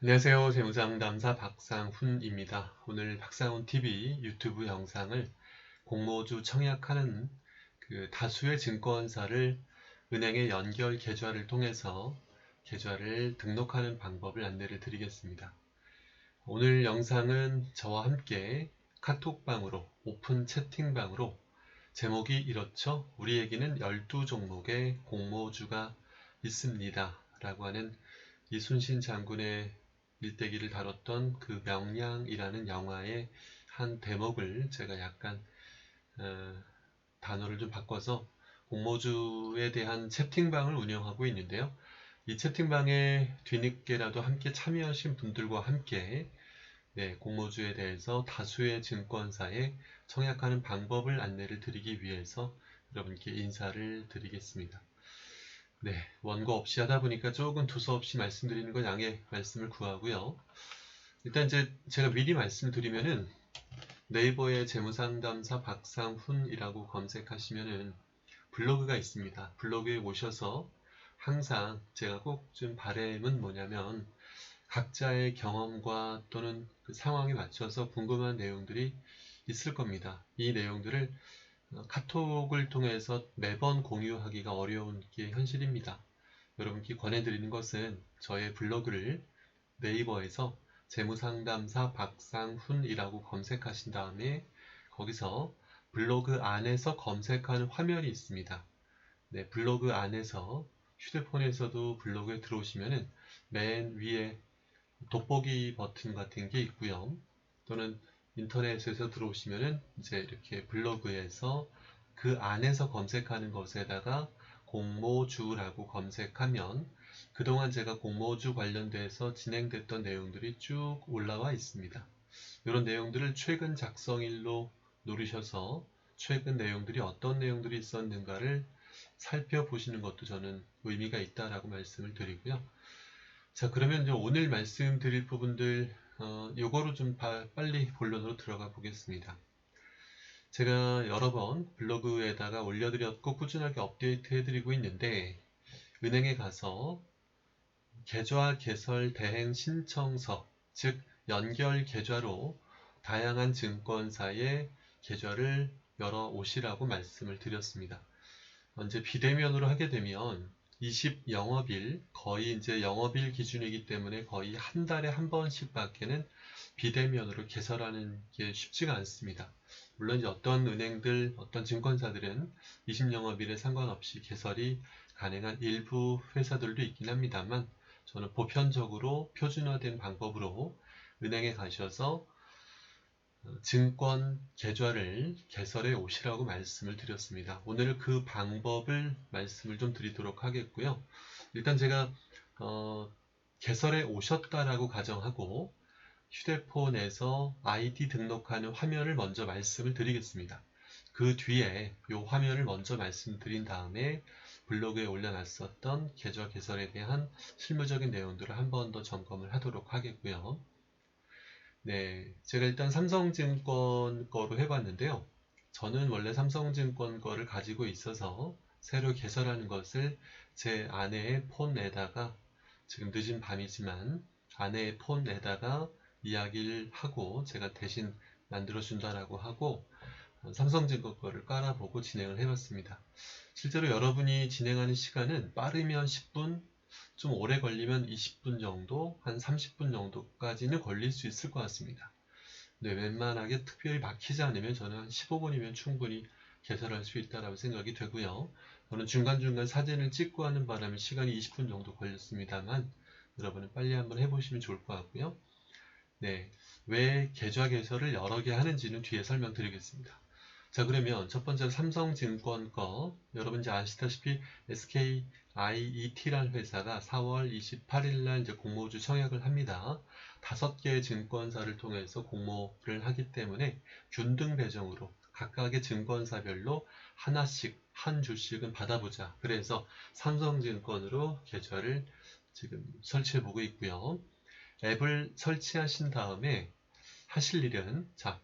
안녕하세요. 재무상담사 박상훈입니다. 오늘 박상훈TV 유튜브 영상을 공모주 청약하는 다수의 증권사를 은행의 연결 계좌를 통해서 계좌를 등록하는 방법을 안내를 드리겠습니다. 오늘 영상은 저와 함께 카톡방으로 오픈 채팅방으로 제목이 이렇죠. 우리에게는 12종목의 공모주가 있습니다. 라고 하는 이순신 장군의 일대기를 다뤘던 그 명량이라는 영화의 한 대목을 제가 약간 단어를 좀 바꿔서 공모주에 대한 채팅방을 운영하고 있는데요. 이 채팅방에 뒤늦게라도 함께 참여하신 분들과 함께 공모주에 대해서 다수의 증권사에 청약하는 방법을 안내를 드리기 위해서 여러분께 인사를 드리겠습니다. 원고 없이 하다 보니까 조금 두서없이 말씀드리는 건 양해 말씀을 구하고요. 일단 이제 제가 미리 말씀드리면은 네이버에 재무상담사 박상훈이라고 검색하시면은 블로그가 있습니다. 블로그에 오셔서 항상 제가 꼭 좀 바람은 뭐냐면 각자의 경험과 또는 그 상황에 맞춰서 궁금한 내용들이 있을 겁니다. 이 내용들을 카톡을 통해서 매번 공유하기가 어려운 게 현실입니다. 여러분께 권해드리는 것은 저의 블로그를 네이버에서 재무상담사 박상훈이라고 검색하신 다음에 거기서 블로그 안에서 검색하는 화면이 있습니다. 블로그 안에서 휴대폰에서도 블로그에 들어오시면은 맨 위에 돋보기 버튼 같은 게 있고요. 또는 인터넷에서 들어오시면은 이제 이렇게 블로그에서 그 안에서 검색하는 것에다가 공모주라고 검색하면 그동안 제가 공모주 관련돼서 진행됐던 내용들이 쭉 올라와 있습니다. 이런 내용들을 최근 작성일로 누르셔서 최근 내용들이 어떤 내용들이 있었는가를 살펴보시는 것도 저는 의미가 있다라고 말씀을 드리고요. 자, 그러면 이제 오늘 말씀드릴 부분들 요거로 좀 빨리 본론으로 들어가 보겠습니다. 제가 여러 번 블로그에다가 올려드렸고 꾸준하게 업데이트 해드리고 있는데 은행에 가서 계좌 개설 대행 신청서, 즉 연결 계좌로 다양한 증권사의 계좌를 열어 오시라고 말씀을 드렸습니다. 이제 비대면으로 하게 되면 20영업일, 거의 이제 영업일 기준이기 때문에 거의 한 달에 한 번씩 밖에는 비대면으로 개설하는 게 쉽지가 않습니다. 물론 이제 어떤 은행들, 어떤 증권사들은 20영업일에 상관없이 개설이 가능한 일부 회사들도 있긴 합니다만 저는 보편적으로 표준화된 방법으로 은행에 가셔서 증권 계좌를 개설해 오시라고 말씀을 드렸습니다. 오늘 그 방법을 말씀을 좀 드리도록 하겠고요. 일단 제가 개설해 오셨다라고 가정하고 휴대폰에서 아이디 등록하는 화면을 먼저 말씀을 드리겠습니다. 그 뒤에 이 화면을 먼저 말씀드린 다음에 블로그에 올려놨었던 계좌 개설에 대한 실무적인 내용들을 한 번 더 점검을 하도록 하겠고요. 제가 일단 삼성증권 거로 해봤는데요. 저는 원래 삼성증권 거를 가지고 있어서 새로 개설하는 것을 제 아내의 폰에다가 지금 늦은 밤이지만 아내의 폰에다가 이야기를 하고 제가 대신 만들어준다라고 하고 삼성증권 거를 깔아보고 진행을 해봤습니다. 실제로 여러분이 진행하는 시간은 빠르면 10분, 좀 오래 걸리면 20분 정도, 한 30분 정도까지는 걸릴 수 있을 것 같습니다. 웬만하게 특별히 막히지 않으면 저는 한 15분이면 충분히 개설할 수 있다고 생각이 되고요. 저는 중간중간 사진을 찍고 하는 바람에 시간이 20분 정도 걸렸습니다만 여러분은 빨리 한번 해보시면 좋을 것 같고요. 왜 계좌 개설을 여러 개 하는지는 뒤에 설명드리겠습니다. 자, 그러면 첫 번째로 삼성증권 거, 여러분 이제 아시다시피 SKIET라는 회사가 4월 28일 날 이제 공모주 청약을 합니다. 5개의 증권사를 통해서 공모를 하기 때문에 균등 배정으로 각각의 증권사별로 하나씩 한 주씩은 받아보자. 그래서 삼성증권으로 계좌를 지금 설치해 보고 있고요. 앱을 설치하신 다음에 하실 일은, 자,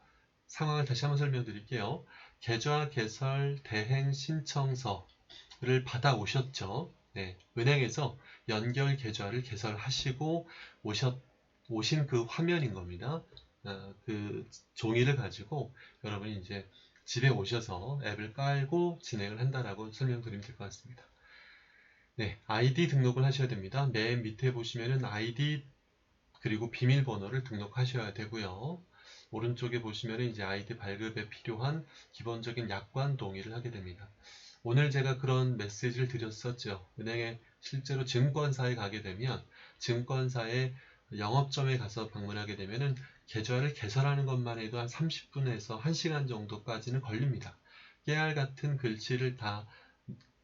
상황을 다시 한번 설명드릴게요. 계좌 개설 대행 신청서를 받아오셨죠. 은행에서 연결 계좌를 개설하시고 오셨 오신 그 화면인 겁니다. 그 종이를 가지고 여러분이 이제 집에 오셔서 앱을 깔고 진행을 한다라고 설명드리면 될 것 같습니다. 네, 아이디 등록을 하셔야 됩니다. 맨 밑에 보시면은 아이디 그리고 비밀번호를 등록하셔야 되고요. 오른쪽에 보시면은 이제 아이디 발급에 필요한 기본적인 약관 동의를 하게 됩니다. 오늘 제가 그런 메시지를 드렸었죠. 은행에 실제로 증권사에 가게 되면 증권사의 영업점에 가서 방문하게 되면은 계좌를 개설하는 것만 해도 한 30분에서 1시간 정도까지는 걸립니다. 깨알 같은 글씨를 다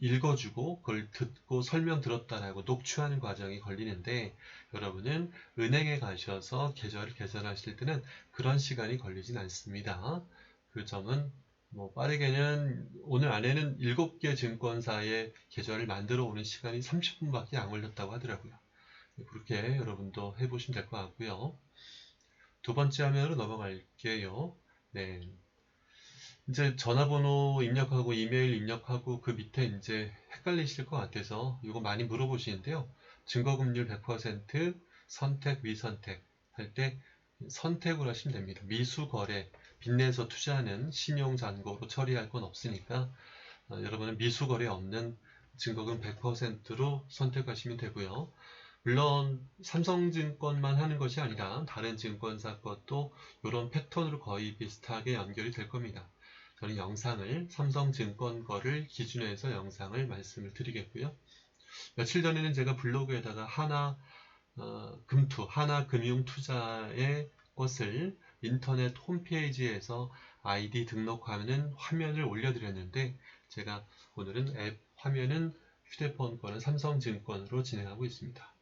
읽어주고 그걸 듣고 설명 들었다라고 녹취하는 과정이 걸리는데 여러분은 은행에 가셔서 계좌를 개설하실 때는 그런 시간이 걸리진 않습니다. 그 점은 뭐 빠르게는 오늘 안에는 7개 증권사의 계좌를 만들어 오는 시간이 30분밖에 안 걸렸다고 하더라고요. 그렇게 여러분도 해보시면 될 것 같고요. 두 번째 화면으로 넘어갈게요. 네. 이제 전화번호 입력하고 이메일 입력하고 그 밑에 이제 헷갈리실 것 같아서 이거 많이 물어보시는데요. 증거금률 100%, 선택, 미선택 할 때 선택을 하시면 됩니다. 미수거래, 빚내서 투자하는 신용잔고로 처리할 건 없으니까 여러분은 미수거래 없는 증거금 100%로 선택하시면 되고요. 물론 삼성증권만 하는 것이 아니라 다른 증권사 것도 이런 패턴으로 거의 비슷하게 연결이 될 겁니다. 저는 영상을 삼성증권 거를 기준으로 해서 영상을 말씀을 드리겠고요. 며칠 전에는 제가 블로그에다가 하나금융투자의 것을 인터넷 홈페이지에서 아이디 등록하는 화면을 올려드렸는데 제가 오늘은 앱 화면은 휴대폰 거는 삼성증권으로 진행하고 있습니다.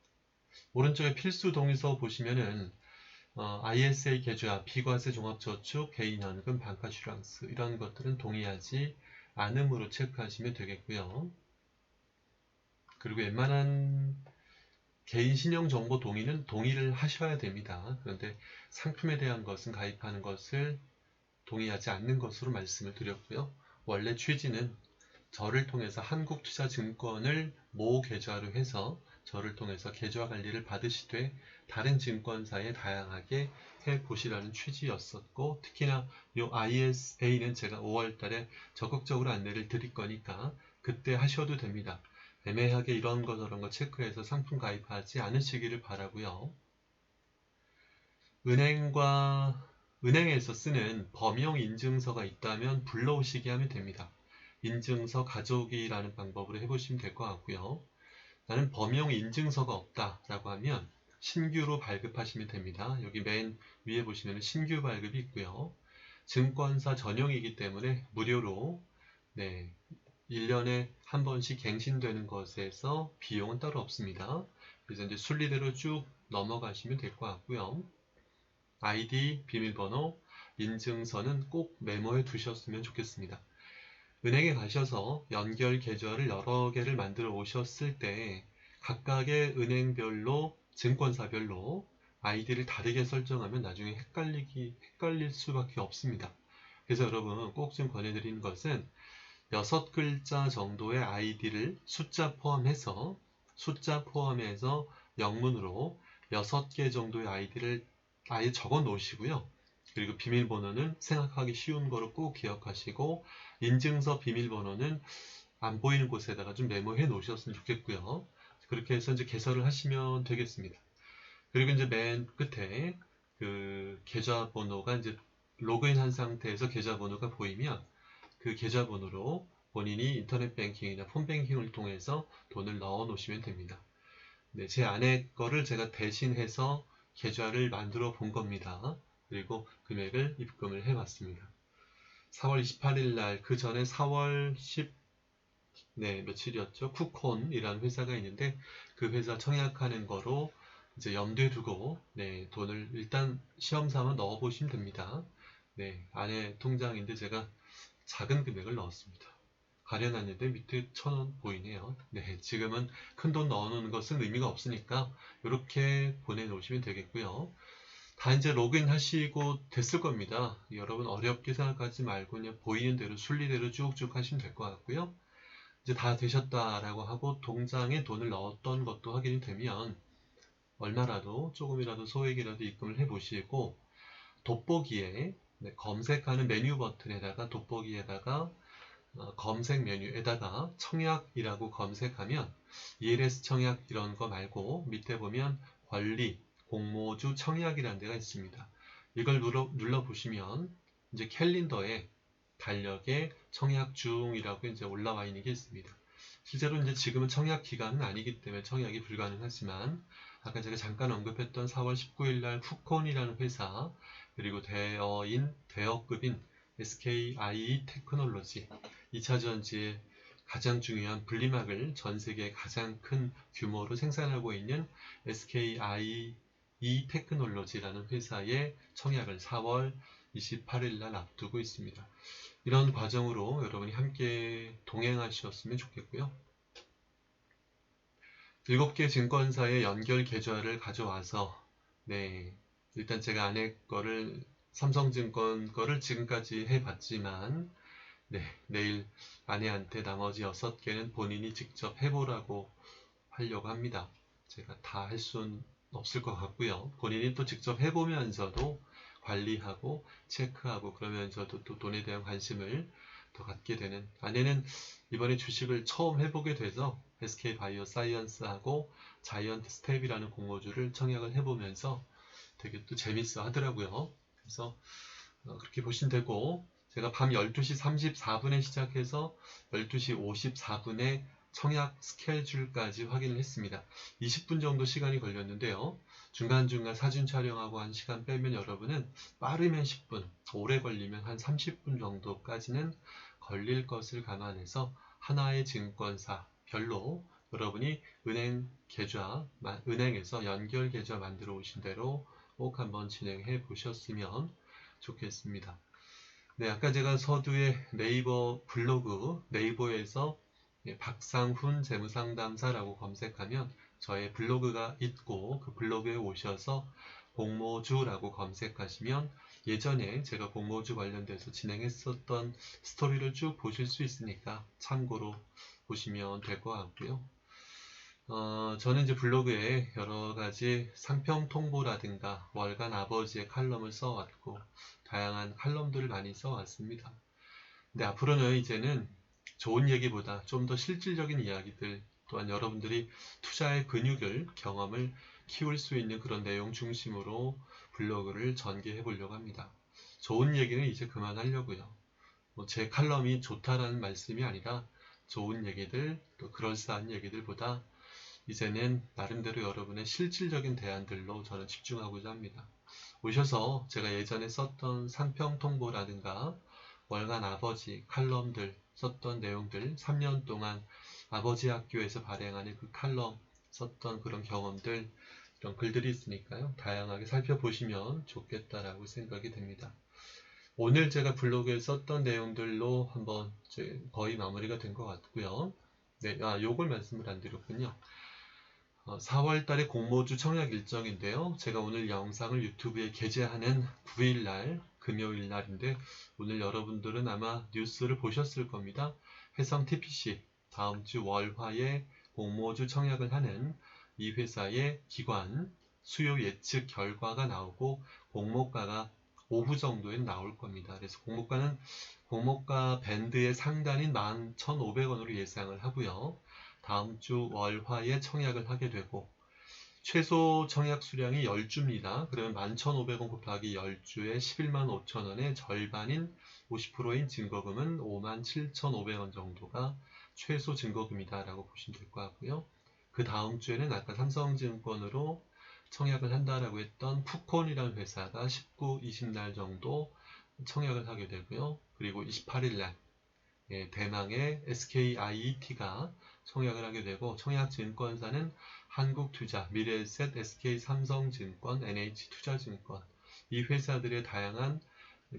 오른쪽에 필수 동의서 보시면은 ISA 계좌, 비과세 종합저축, 개인현금, 방카슈랑스 이런 것들은 동의하지 않음으로 체크하시면 되겠고요. 그리고 웬만한 개인신용정보 동의는 동의를 하셔야 됩니다. 그런데 상품에 대한 것은 가입하는 것을 동의하지 않는 것으로 말씀을 드렸고요. 원래 취지는 저를 통해서 한국투자증권을 모 계좌로 해서 저를 통해서 계좌 관리를 받으시되 다른 증권사에 다양하게 해보시라는 취지였었고 특히나 이 ISA는 제가 5월달에 적극적으로 안내를 드릴 거니까 그때 하셔도 됩니다. 애매하게 이런 거 저런 거 체크해서 상품 가입하지 않으시기를 바라고요. 은행에서 쓰는 범용 인증서가 있다면 불러오시게 하면 됩니다. 인증서 가져오기라는 방법으로 해보시면 될 것 같고요. 나는 범용 인증서가 없다라고 하면 신규로 발급하시면 됩니다. 여기 맨 위에 보시면 신규 발급이 있고요. 증권사 전용이기 때문에 무료로 1년에 한 번씩 갱신되는 것에서 비용은 따로 없습니다. 그래서 이제 순리대로 쭉 넘어가시면 될 것 같고요. 아이디, 비밀번호, 인증서는 꼭 메모해 두셨으면 좋겠습니다. 은행에 가셔서 연결 계좌를 여러 개를 만들어 오셨을 때 각각의 은행별로 증권사별로 아이디를 다르게 설정하면 나중에 헷갈릴 수밖에 없습니다. 그래서 여러분 꼭 좀 권해드리는 것은 6글자 정도의 아이디를 숫자 포함해서 영문으로 6개 정도의 아이디를 아예 적어 놓으시고요. 그리고 비밀번호는 생각하기 쉬운 거로 꼭 기억하시고 인증서 비밀번호는 안 보이는 곳에다가 좀 메모해 놓으셨으면 좋겠고요. 그렇게 해서 이제 개설을 하시면 되겠습니다. 그리고 이제 맨 끝에 그 계좌번호가 이제 로그인 한 상태에서 계좌번호가 보이면 그 계좌번호로 본인이 인터넷 뱅킹이나 폰뱅킹을 통해서 돈을 넣어 놓으시면 됩니다. 네, 제 아내 거를 제가 대신해서 계좌를 만들어 본 겁니다. 그리고 금액을 입금을 해 봤습니다. 4월 28일 날, 그 전에 4월 10, 며칠이었죠? 쿠콘이라는 회사가 있는데 그 회사 청약하는 거로 이제 염두에 두고 돈을 일단 시험 삼아 넣어 보시면 됩니다. 아내 통장인데 제가 작은 금액을 넣었습니다. 가려놨는데 밑에 1,000원 보이네요. 지금은 큰 돈 넣어놓는 것은 의미가 없으니까 이렇게 보내놓으시면 되겠고요. 다 이제 로그인 하시고 됐을 겁니다. 여러분 어렵게 생각하지 말고 그냥 보이는 대로 순리대로 쭉쭉 하시면 될 것 같고요. 이제 다 되셨다라고 하고 통장에 돈을 넣었던 것도 확인이 되면 얼마라도 조금이라도 소액이라도 입금을 해 보시고 돋보기에 검색하는 메뉴 버튼에다가 돋보기에다가 검색 메뉴에다가 청약이라고 검색하면 ELS 청약 이런 거 말고 밑에 보면 권리 공모주 청약이라는 데가 있습니다. 이걸 눌러 보시면 이제 캘린더에 달력에 청약 중이라고 이제 올라와 있는 게 있습니다. 실제로 이제 지금은 청약 기간은 아니기 때문에 청약이 불가능하지만 아까 제가 잠깐 언급했던 4월 19일 날 푸콘이라는 회사 그리고 대여급인 SKI 테크놀로지 2차전지의 가장 중요한 분리막을 전 세계 가장 큰 규모로 생산하고 있는 SKI 테크놀로지라는 회사의 청약을 4월 28일 날 앞두고 있습니다. 이런 과정으로 여러분이 함께 동행하셨으면 좋겠고요. 7개 증권사의 연결 계좌를 가져와서 일단 제가 아내 거를 삼성증권 거를 지금까지 해봤지만 내일 아내한테 나머지 6개는 본인이 직접 해보라고 하려고 합니다. 제가 다 할 수는 없을 것 같고요. 본인이 또 직접 해보면서도 관리하고 체크하고 그러면서도 또 돈에 대한 관심을 더 갖게 되는 아내는 이번에 주식을 처음 해보게 돼서 SK바이오사이언스하고 자이언트 스텝이라는 공모주를 청약을 해보면서 되게 또 재밌어 하더라고요. 그래서 그렇게 보시면 되고 제가 밤 12시 34분에 시작해서 12시 54분에 청약 스케줄까지 확인을 했습니다. 20분 정도 시간이 걸렸는데요. 중간중간 사진 촬영하고 한 시간 빼면 여러분은 빠르면 10분, 오래 걸리면 한 30분 정도까지는 걸릴 것을 감안해서 하나의 증권사 별로 여러분이 은행에서 연결 계좌 만들어 오신 대로 꼭 한번 진행해 보셨으면 좋겠습니다. 아까 제가 서두에 네이버 블로그, 네이버에서 박상훈 재무상담사라고 검색하면 저의 블로그가 있고 그 블로그에 오셔서 공모주라고 검색하시면 예전에 제가 공모주 관련돼서 진행했었던 스토리를 쭉 보실 수 있으니까 참고로 보시면 될 것 같고요. 저는 이제 블로그에 여러 가지 상평 통보라든가 월간 아버지의 칼럼을 써왔고 다양한 칼럼들을 많이 써왔습니다. 근데 앞으로는 이제는 좋은 얘기보다 좀 더 실질적인 이야기들 또한 여러분들이 투자의 경험을 키울 수 있는 그런 내용 중심으로 블로그를 전개해 보려고 합니다. 좋은 얘기는 이제 그만하려고요. 제 칼럼이 좋다라는 말씀이 아니라 좋은 얘기들 또 그럴싸한 얘기들보다 이제는 나름대로 여러분의 실질적인 대안들로 저는 집중하고자 합니다. 오셔서 제가 예전에 썼던 상평 통보라든가 월간 아버지 칼럼들 썼던 내용들 3년 동안 아버지 학교에서 발행하는 그 칼럼 썼던 그런 경험들 이런 글들이 있으니까요. 다양하게 살펴보시면 좋겠다라고 생각이 됩니다. 오늘 제가 블로그에 썼던 내용들로 한번 거의 마무리가 된 것 같고요. 요걸 말씀을 안 드렸군요. 4월 달에 공모주 청약 일정인데요. 제가 오늘 영상을 유튜브에 게재하는 9일 날, 금요일 날인데 오늘 여러분들은 아마 뉴스를 보셨을 겁니다. 해성 TPC 다음 주 월화에 공모주 청약을 하는 이 회사의 기관 수요 예측 결과가 나오고 공모가가 오후 정도에 나올 겁니다. 그래서 공모가 밴드의 상단인 11,500원으로 예상을 하고요. 다음 주 월화에 청약을 하게 되고 최소 청약 수량이 10주입니다. 그러면 11,500원 곱하기 10주에 11만 5천원의 절반인 50%인 증거금은 57,500원 정도가 최소 증거금이다 라고 보시면 될 것 같고요. 그 다음 주에는 아까 삼성증권으로 청약을 한다라고 했던 푸콘이라는 회사가 19, 20날 정도 청약을 하게 되고요. 그리고 28일 날 대망의 SKIET가 청약을 하게 되고 청약증권사는 한국투자, 미래에셋, SK삼성증권, NH투자증권 이 회사들의 다양한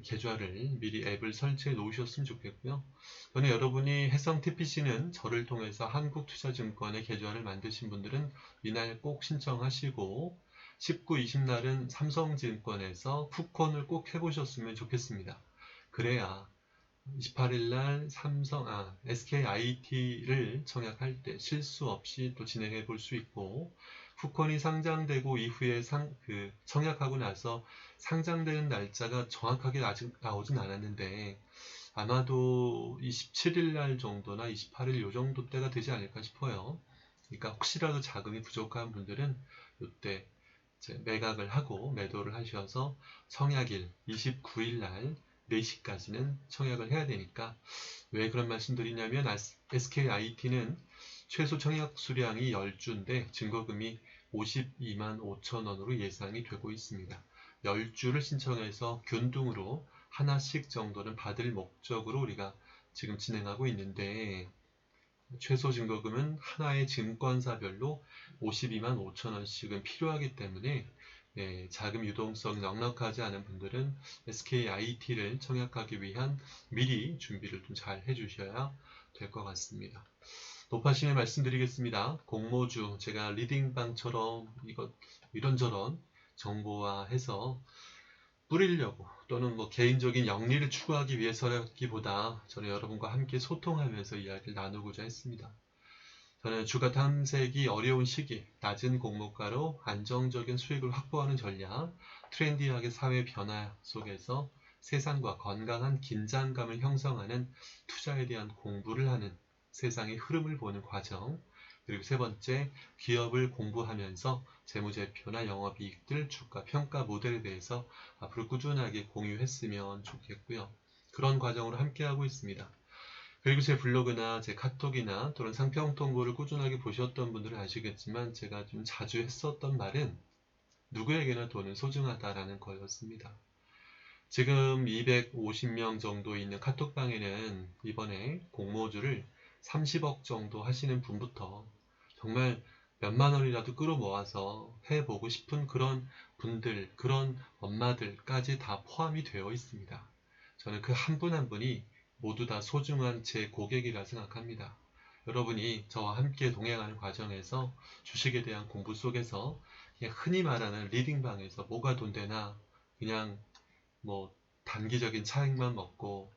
계좌를 미리 앱을 설치해 놓으셨으면 좋겠고요. 그런데 여러분이 해성TPC는 저를 통해서 한국투자증권의 계좌를 만드신 분들은 이날 꼭 신청하시고 19, 20날은 삼성증권에서 푸콘을 꼭 해보셨으면 좋겠습니다. 그래야 28일날 SKIT를 청약할 때 실수 없이 또 진행해 볼 수 있고 쿠폰이 상장되고 이후에 청약하고 나서 상장되는 날짜가 정확하게 아직 나오진 않았는데 아마도 27일 날 정도나 28일 요 정도 때가 되지 않을까 싶어요. 그러니까 혹시라도 자금이 부족한 분들은 이때 매각을 하고 매도를 하셔서 청약일 29일 날 4시까지는 청약을 해야 되니까 왜 그런 말씀 드리냐면 SKIT는 최소 청약 수량이 10주인데 증거금이 52만 5천 원으로 예상이 되고 있습니다. 10주를 신청해서 균등으로 하나씩 정도는 받을 목적으로 우리가 지금 진행하고 있는데 최소 증거금은 하나의 증권사별로 52만 5천 원씩은 필요하기 때문에 자금 유동성이 넉넉하지 않은 분들은 SKIT를 청약하기 위한 미리 준비를 좀 잘 해주셔야 될 것 같습니다. 높아심에 말씀드리겠습니다. 공모주 제가 리딩방처럼 이런저런 정보화해서 뿌리려고 또는 개인적인 영리를 추구하기 위해서라기보다 저는 여러분과 함께 소통하면서 이야기를 나누고자 했습니다. 저는 주가 탐색이 어려운 시기, 낮은 공모가로 안정적인 수익을 확보하는 전략, 트렌디하게 사회 변화 속에서 세상과 건강한 긴장감을 형성하는 투자에 대한 공부를 하는 세상의 흐름을 보는 과정, 그리고 세 번째, 기업을 공부하면서 재무제표나 영업이익들, 주가 평가 모델에 대해서 앞으로 꾸준하게 공유했으면 좋겠고요. 그런 과정으로 함께하고 있습니다. 그리고 제 블로그나 제 카톡이나 또는 상평 통보를 꾸준하게 보셨던 분들은 아시겠지만 제가 좀 자주 했었던 말은 누구에게나 돈은 소중하다라는 거였습니다. 지금 250명 정도 있는 카톡방에는 이번에 공모주를 30억 정도 하시는 분부터 정말 몇만 원이라도 끌어모아서 해보고 싶은 그런 분들, 그런 엄마들까지 다 포함이 되어 있습니다. 저는 그 한 분 한 분이 모두 다 소중한 제 고객이라 생각합니다. 여러분이 저와 함께 동행하는 과정에서 주식에 대한 공부 속에서 그냥 흔히 말하는 리딩방에서 뭐가 돈 되나 그냥 단기적인 차익만 먹고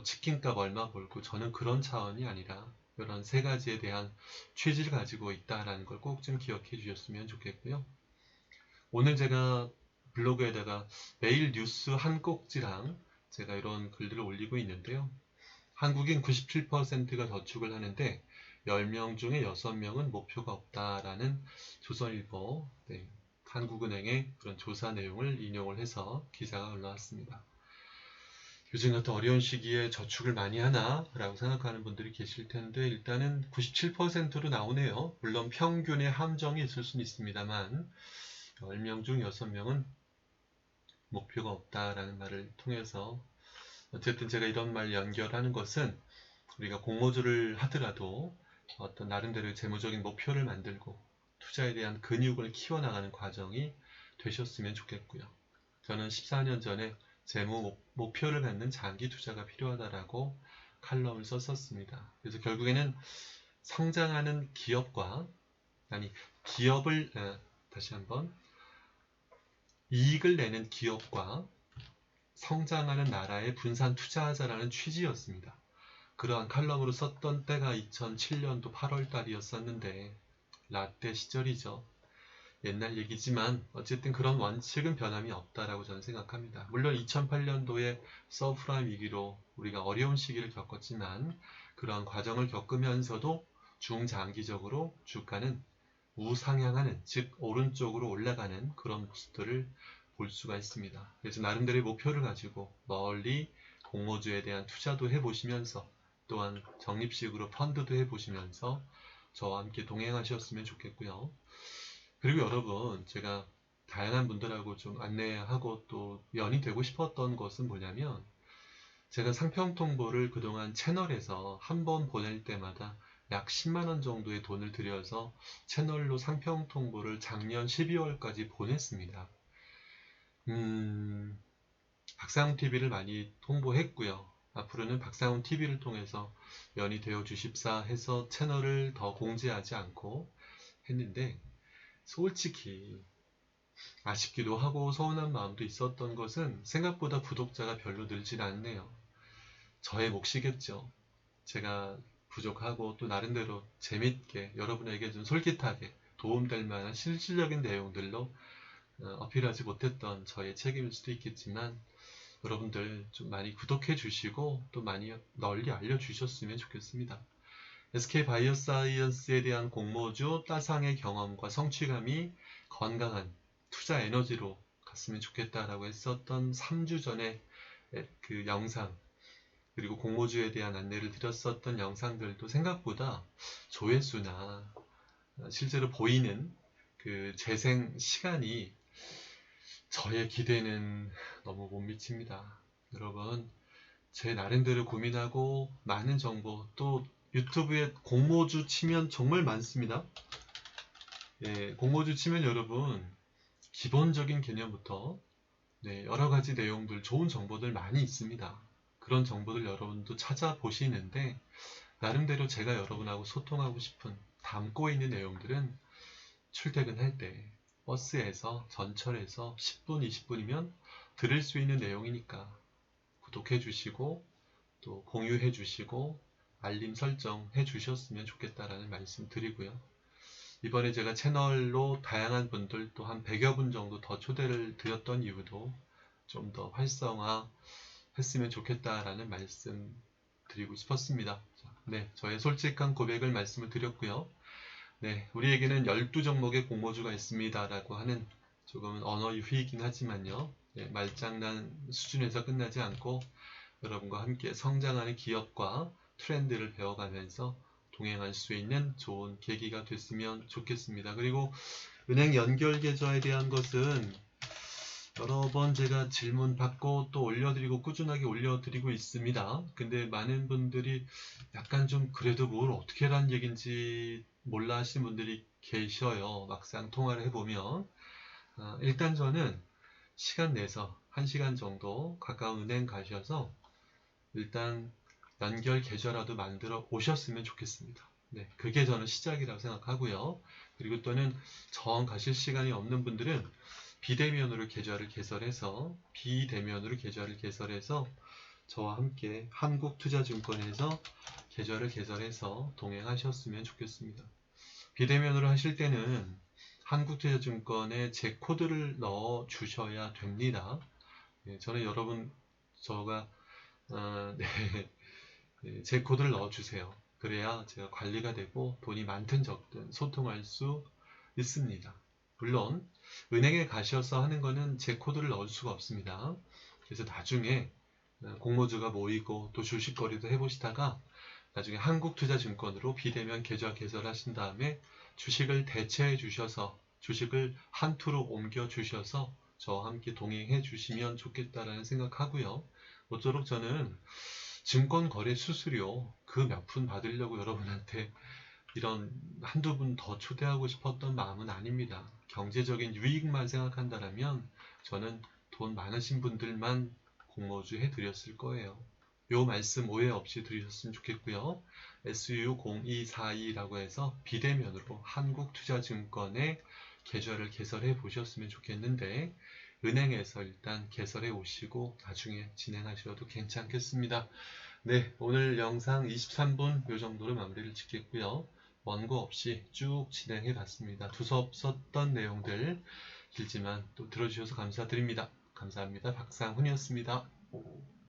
치킨값 얼마 벌고 저는 그런 차원이 아니라 이런 세 가지에 대한 취지를 가지고 있다라는 걸 꼭 좀 기억해 주셨으면 좋겠고요. 오늘 제가 블로그에다가 매일 뉴스 한 꼭지랑 제가 이런 글들을 올리고 있는데요. 한국인 97%가 저축을 하는데 10명 중에 6명은 목표가 없다라는 조선일보 한국은행의 그런 조사 내용을 인용을 해서 기사가 올라왔습니다. 요즘 같은 어려운 시기에 저축을 많이 하나? 라고 생각하는 분들이 계실 텐데 일단은 97%로 나오네요. 물론 평균의 함정이 있을 수는 있습니다만 10명 중 6명은 목표가 없다라는 말을 통해서 어쨌든 제가 이런 말 연결하는 것은 우리가 공모주를 하더라도 어떤 나름대로의 재무적인 목표를 만들고 투자에 대한 근육을 키워나가는 과정이 되셨으면 좋겠고요. 저는 14년 전에 재무 목표를 갖는 장기 투자가 필요하다라고 칼럼을 썼었습니다. 그래서 결국에는 성장하는 기업과 다시 한번 이익을 내는 기업과 성장하는 나라에 분산 투자하자라는 취지였습니다. 그러한 칼럼으로 썼던 때가 2007년도 8월 달이었었는데 라떼 시절이죠. 옛날 얘기지만 어쨌든 그런 원칙은 변함이 없다라고 저는 생각합니다. 물론 2008년도에 서브프라임 위기로 우리가 어려운 시기를 겪었지만 그러한 과정을 겪으면서도 중장기적으로 주가는 우상향하는, 즉 오른쪽으로 올라가는 그런 모습들을 볼 수가 있습니다. 그래서 나름대로의 목표를 가지고 멀리 공모주에 대한 투자도 해보시면서 또한 적립식으로 펀드도 해보시면서 저와 함께 동행하셨으면 좋겠고요. 그리고 여러분, 제가 다양한 분들하고 좀 안내하고 또 연이 되고 싶었던 것은 뭐냐면 제가 상평통보를 그동안 채널에서 한 번 보낼 때마다 약 10만원 정도의 돈을 들여서 채널로 상평통보를 작년 12월까지 보냈습니다. 박상훈TV를 많이 홍보했고요. 앞으로는 박상훈TV를 통해서 연이 되어 주십사 해서 채널을 더 공지하지 않고 했는데 솔직히 아쉽기도 하고 서운한 마음도 있었던 것은 생각보다 구독자가 별로 늘질 않네요. 저의 몫이겠죠. 제가 부족하고 또 나름대로 재밌게 여러분에게 좀 솔깃하게 도움될 만한 실질적인 내용들로 어필하지 못했던 저의 책임일 수도 있겠지만 여러분들 좀 많이 구독해 주시고 또 많이 널리 알려주셨으면 좋겠습니다. SK 바이오사이언스에 대한 공모주 따상의 경험과 성취감이 건강한 투자 에너지로 갔으면 좋겠다라고 했었던 3주 전에 그 영상 그리고 공모주에 대한 안내를 드렸었던 영상들도 생각보다 조회수나 실제로 보이는 그 재생 시간이 저의 기대는 너무 못 미칩니다. 여러분 제 나름대로 고민하고 많은 정보 또 유튜브에 공모주 치면 정말 많습니다. 예, 공모주 치면 여러분 기본적인 개념부터 여러 가지 내용들 좋은 정보들 많이 있습니다. 그런 정보들 여러분도 찾아보시는데 나름대로 제가 여러분하고 소통하고 싶은 담고 있는 내용들은 출퇴근할 때 버스에서 전철에서 10분 20분이면 들을 수 있는 내용이니까 구독해 주시고 또 공유해 주시고 알림 설정 해 주셨으면 좋겠다라는 말씀 드리고요. 이번에 제가 채널로 다양한 분들 또 한 100여 분 정도 더 초대를 드렸던 이유도 좀 더 활성화 했으면 좋겠다라는 말씀 드리고 싶었습니다. 네, 저의 솔직한 고백을 말씀을 드렸고요. 네, 우리에게는 12종목의 공모주가 있습니다 라고 하는 조금은 언어 유희이긴 하지만요. 네, 말장난 수준에서 끝나지 않고 여러분과 함께 성장하는 기업과 트렌드를 배워가면서 동행할 수 있는 좋은 계기가 됐으면 좋겠습니다. 그리고 은행 연결 계좌에 대한 것은 여러 번 제가 질문 받고 또 올려드리고 꾸준하게 올려드리고 있습니다. 근데 많은 분들이 약간 좀 그래도 뭘 어떻게 하라는 얘기인지 몰라 하시는 분들이 계셔요. 막상 통화를 해보면 일단 저는 시간 내서 1시간 정도 가까운 은행 가셔서 일단 연결 계좌라도 만들어 오셨으면 좋겠습니다. 네, 그게 저는 시작이라고 생각하고요. 그리고 또는 정 가실 시간이 없는 분들은 비대면으로 계좌를 개설해서 저와 함께 한국투자증권에서 계좌를 개설해서 동행하셨으면 좋겠습니다. 비대면으로 하실 때는 한국투자증권에 제 코드를 넣어 주셔야 됩니다. 네, 저는 여러분 제 코드를 넣어 주세요. 그래야 제가 관리가 되고 돈이 많든 적든 소통할 수 있습니다. 물론 은행에 가셔서 하는 거는 제 코드를 넣을 수가 없습니다. 그래서 나중에 공모주가 모이고 또 주식거래도 해보시다가 나중에 한국투자증권으로 비대면 계좌 개설하신 다음에 주식을 대체해 주셔서 주식을 한 투로 옮겨 주셔서 저와 함께 동행해 주시면 좋겠다라는 생각하고요. 모쪼록 저는 증권거래 수수료 그 몇 푼 받으려고 여러분한테 이런 한두 분 더 초대하고 싶었던 마음은 아닙니다. 경제적인 유익만 생각한다면 저는 돈 많으신 분들만 공모주 해드렸을 거예요. 요 말씀 오해 없이 들으셨으면 좋겠고요. SU0242라고 해서 비대면으로 한국투자증권에 계좌를 개설해 보셨으면 좋겠는데 은행에서 일단 개설해 오시고 나중에 진행하셔도 괜찮겠습니다. 네, 오늘 영상 23분 요 정도로 마무리를 짓겠고요. 원고 없이 쭉 진행해 봤습니다. 두서없었던 내용들 길지만 또 들어주셔서 감사드립니다. 감사합니다. 박상훈이었습니다.